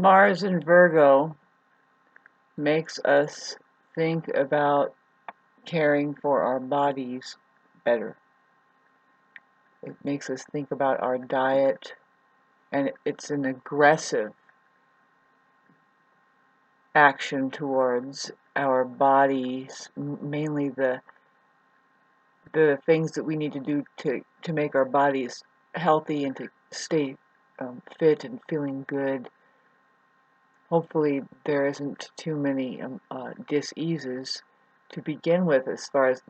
Mars in Virgo makes us think about caring for our bodies better. It makes us think about our diet, and it's an aggressive action towards our bodies, mainly the things that we need to do to make our bodies healthy and to stay fit and feeling good. Hopefully there isn't too many diseases to begin with as far as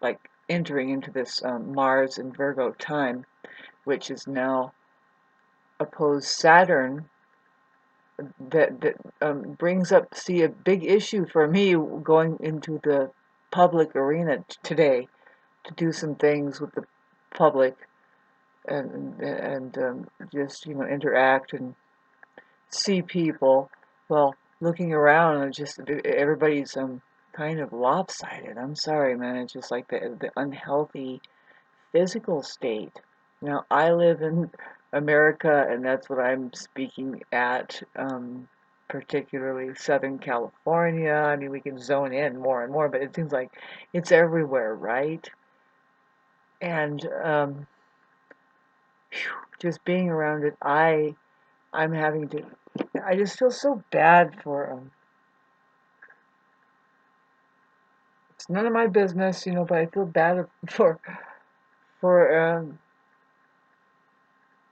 like entering into this Mars and Virgo time, which is now opposed Saturn. That brings up, see, a big issue for me going into the public arena today to do some things with the public and just interact and see people. Well, looking around, just everybody's kind of lopsided. I'm sorry, man. It's just like the unhealthy physical state. Now, I live in America, and that's what I'm speaking at, particularly Southern California. I mean, we can zone in more and more, but it seems like it's everywhere, right? And just being around it, I'm having to. I just feel so bad for. It's none of my business, but I feel bad for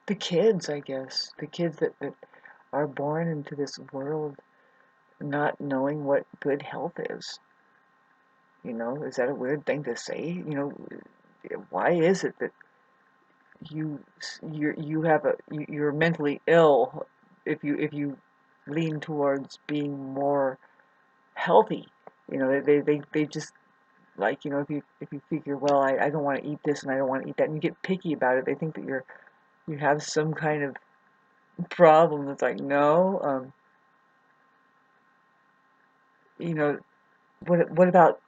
the kids, I guess, the kids that are born into this world not knowing what good health is. Is that a weird thing to say? Why is it that you you have you're mentally ill if you lean towards being more healthy? They just like if you figure, well, I don't want to eat this and I don't want to eat that, and you get picky about it. They think that you have some kind of problem that's like, no, you know what about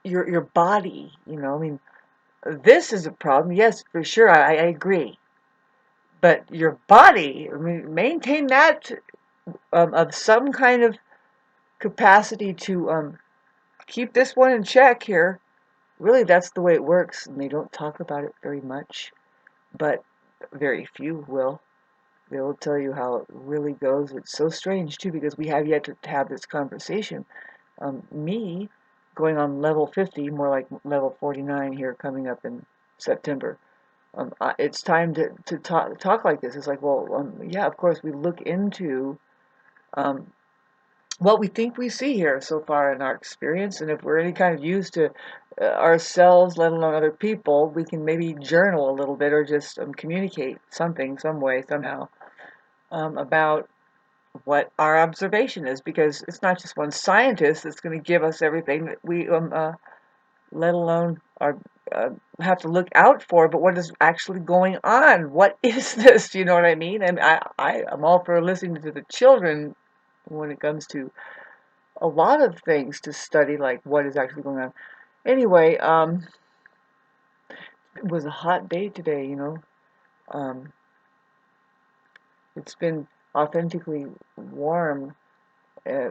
your body? I mean, this is a problem, yes, for sure. I agree, but your body, I mean, maintain that of some kind of capacity to keep this one in check here. Really, that's the way it works, and they don't talk about it very much, but very few will. They will tell you how it really goes. It's so strange too, because we have yet to have this conversation. Me going on level 50, more like level 49 here coming up in September. It's time to talk like this. It's like, well, yeah, of course, we look into um, what we think we see here so far in our experience, and if we're any kind of use to ourselves, let alone other people, we can maybe journal a little bit or just communicate something, some way, somehow, about what our observation is, because it's not just one scientist that's going to give us everything that we let alone are have to look out for, but what is actually going on? What is this? You know what I mean? And I'm all for listening to the children when it comes to a lot of things to study, like what is actually going on. Anyway, it was a hot day today. Um, it's been authentically warm. Uh,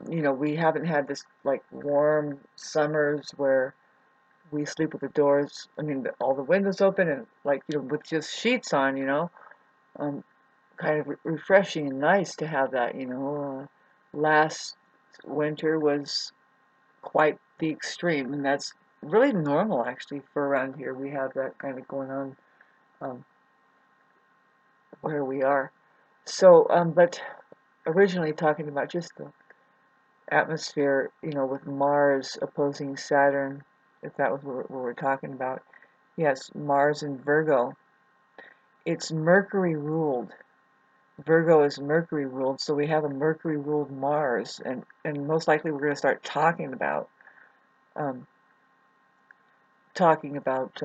we haven't had this like warm summers where we sleep with the doors, I mean, all the windows open and like, with just sheets on, um, kind of refreshing and nice to have that. Last winter was quite the extreme, and that's really normal actually for around here. We have that kind of going on um, where we are. So, but originally talking about just the atmosphere, with Mars opposing Saturn, if that was what we're talking about. Yes, Mars in Virgo. It's Mercury ruled. Virgo is Mercury ruled, so we have a Mercury ruled Mars, and most likely we're going to start um, talking about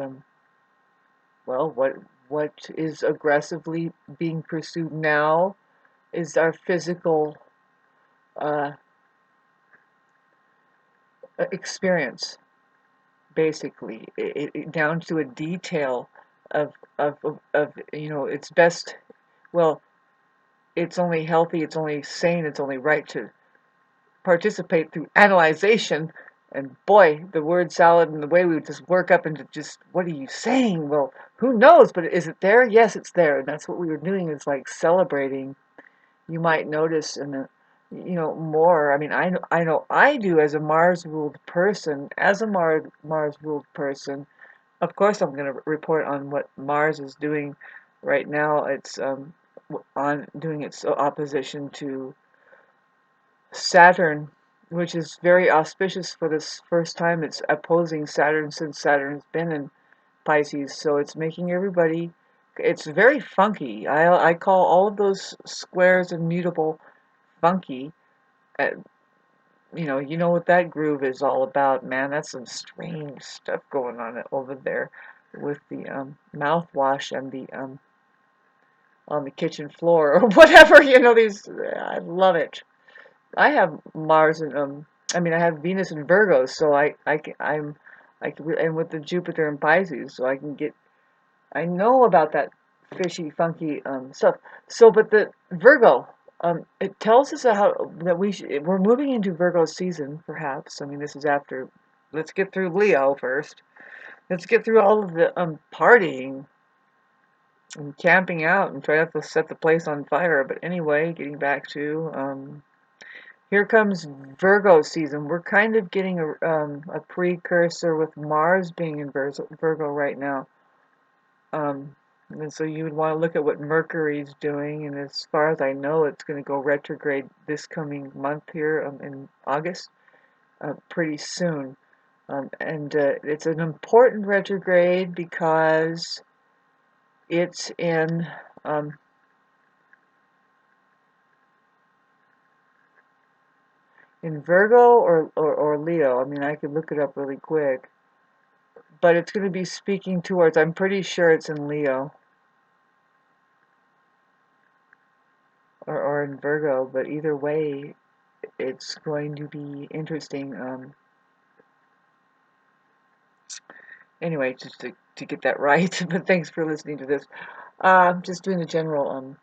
well, what is aggressively being pursued now is our physical uh, experience, basically, down to a detail of it's best. Well, it's only healthy, it's only sane, it's only right to participate through analyzation. And boy, the word salad and the way we would just work up into just, what are you saying? Well, who knows? But is it there? Yes, it's there. And that's what we were doing, is like celebrating. You might notice in the, more. I mean, I know I do as a Mars ruled person. As a Mars ruled person, of course, I'm going to report on what Mars is doing right now. It's on doing its opposition to Saturn, which is very auspicious for this first time. It's opposing Saturn since Saturn's been in Pisces, so it's making everybody. It's very funky. I call all of those squares and mutable funky. Uh, you know what that groove is all about, man. That's some strange stuff going on over there with the mouthwash and the on the kitchen floor or whatever. These. I love it. I have Mars and I mean I have Venus and Virgo, so and with the Jupiter and Pisces, so I know about that fishy, funky stuff. So, but the Virgo, it tells us how that we're moving into Virgo season, perhaps. I mean, this is after. Let's get through Leo first. Let's get through all of the partying and camping out and try not to set the place on fire. But anyway, getting back to here comes Virgo season. We're kind of getting a precursor with Mars being in Virgo right now. And so you would want to look at what Mercury's doing, and as far as I know, it's going to go retrograde this coming month here in August, pretty soon. And it's an important retrograde because it's um, in Virgo or Leo. I mean, I could look it up really quick, but it's going to be speaking towards. I'm pretty sure it's in Leo or in Virgo, but either way, it's going to be interesting. Anyway, just to get that right. But thanks for listening to this. Just doing a general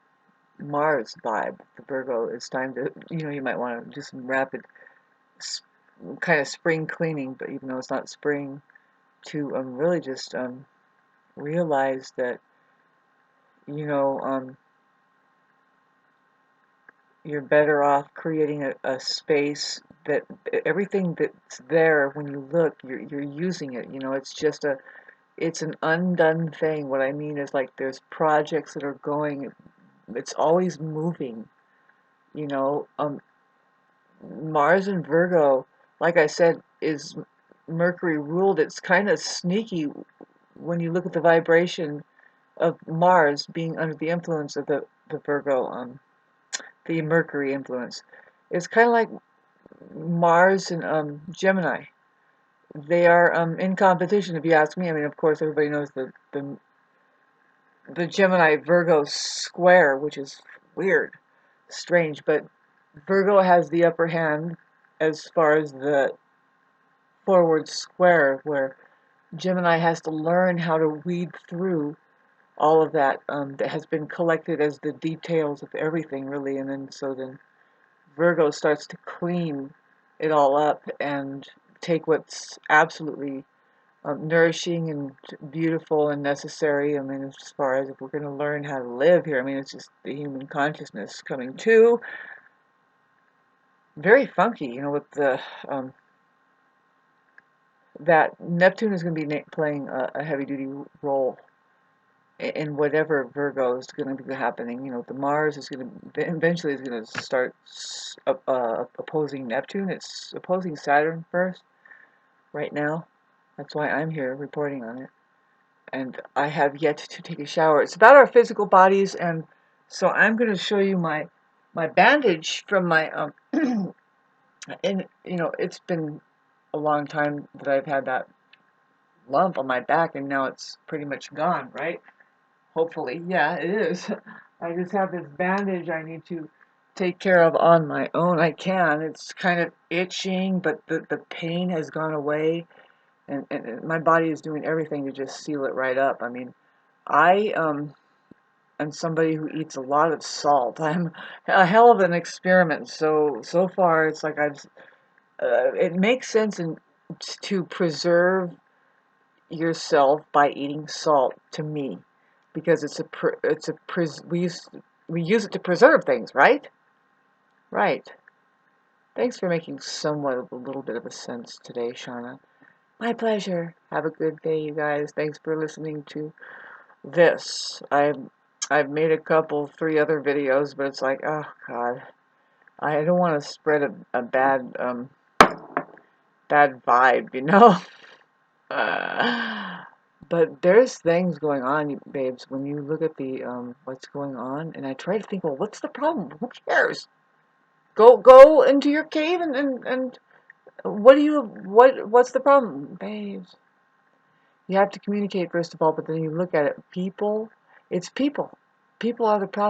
Mars vibe for Virgo. It's time to, you might want to do some rapid kind of spring cleaning, but even though it's not spring, to really just realize that, you know, you're better off creating a space that everything that's there when you look, you're using it. It's an undone thing. What I mean is, like, there's projects that are going, it's always moving, you know. Mars and Virgo, like I said, is Mercury ruled. It's kind of sneaky when you look at the vibration of Mars being under the influence of the Virgo, the Mercury influence. It's kind of like Mars and Gemini. They are in competition, if you ask me. I mean, of course, everybody knows the Gemini Virgo square, which is weird, strange, but Virgo has the upper hand as far as the forward square, where Gemini has to learn how to weed through all of that that has been collected as the details of everything, really, and then Virgo starts to clean it all up and take what's absolutely nourishing and beautiful and necessary. I mean, as far as if we're going to learn how to live here, I mean, it's just the human consciousness coming to. Very funky, with the that Neptune is going to be playing a heavy duty role in whatever Virgo is going to be happening. The Mars is going to eventually is going to start opposing Neptune. It's opposing Saturn first right now. That's why I'm here reporting on it. And I have yet to take a shower. It's about our physical bodies, and so I'm going to show you my bandage from my and it's been a long time that I've had that lump on my back, and now it's pretty much gone, right? Hopefully, yeah, it is. I just have this bandage I need to take care of on my own. I can. It's kind of itching, but the pain has gone away, and my body is doing everything to just seal it right up. I mean, I and somebody who eats a lot of salt. I'm a hell of an experiment. So far, it's like it makes sense to preserve yourself by eating salt to me, because we use it to preserve things, right? Right. Thanks for making somewhat of a little bit of a sense today, Shauna. My pleasure. Have a good day, you guys. Thanks for listening to this. I've made a couple, 3 other videos, but it's like, oh God, I don't want to spread a bad vibe, you know. But there's things going on, babes. When you look at the what's going on, and I try to think, well, what's the problem? Who cares? Go into your cave and what's the problem, babes? You have to communicate first of all, but then you look at it. People, it's people. People are the problem.